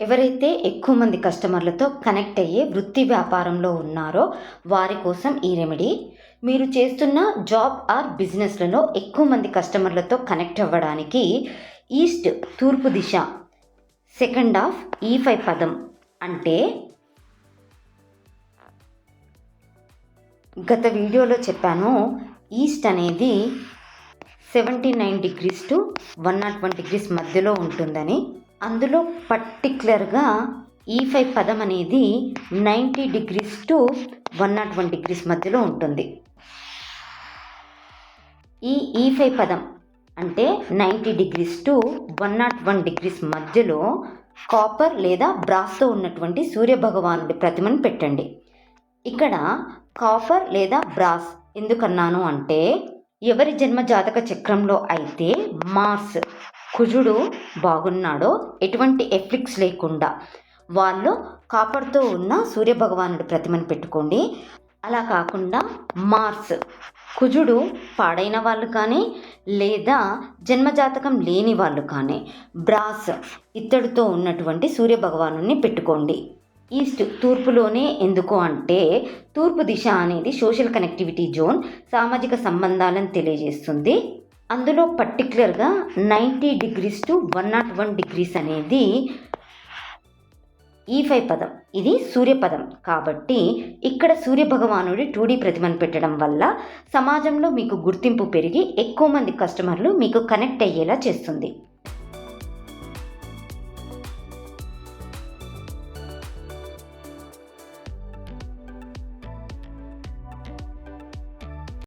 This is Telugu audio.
ఎవరైతే ఎక్కువ మంది కస్టమర్లతో కనెక్ట్ అయ్యే వృత్తి వ్యాపారంలో ఉన్నారో వారి కోసం ఈ రెమెడీ. మీరు చేస్తున్న జాబ్ ఆర్ బిజినెస్లలో ఎక్కువ మంది కస్టమర్లతో కనెక్ట్ అవ్వడానికి ఈస్ట్ తూర్పు దిశ సెకండ్ హాఫ్ E5 పదం అంటే గత వీడియోలో చెప్పాను. ఈస్ట్ అనేది 79 degrees to 101 degrees మధ్యలో ఉంటుందని. అందులో పర్టిక్యులర్గా E5 పదం అనేది 90 degrees to 101 degrees మధ్యలో ఉంటుంది. ఈ E5 పదం అంటే 90 degrees to 101 degrees మధ్యలో కాపర్ లేదా బ్రాస్తో ఉన్నటువంటి సూర్యభగవానుడి ప్రతిమను పెట్టండి. ఇక్కడ కాపర్ లేదా బ్రాస్ ఎందుకన్నాను అంటే, ఎవరి జన్మ జాతక చక్రంలో అయితే మార్స్ కుజుడు బాగున్నాడో, ఎటువంటి ఎఫ్లిక్స్ లేకుండా వాళ్ళు కాపర్తో ఉన్న సూర్యభగవానుడి ప్రతిమను పెట్టుకోండి. అలా కాకుండా మార్స్ కుజుడు పాడైన వాళ్ళు కానీ లేదా జన్మజాతకం లేని వాళ్ళు కానీ బ్రాస్ ఇత్తడితో ఉన్నటువంటి సూర్యభగవాను పెట్టుకోండి. ఈస్ట్ తూర్పులోనే ఎందుకు అంటే, తూర్పు దిశ అనేది సోషల్ కనెక్టివిటీ జోన్, సామాజిక సంబంధాలను తెలియజేస్తుంది. అందులో పర్టిక్యులర్గా 90 degrees to 101 degrees అనేది E5 పదం, ఇది సూర్యపదం కాబట్టి ఇక్కడ సూర్యభగవానుడి 2D ప్రతిమను పెట్టడం వల్ల సమాజంలో మీకు గుర్తింపు పెరిగి ఎక్కువ మంది కస్టమర్లు మీకు కనెక్ట్ అయ్యేలా చేస్తుంది.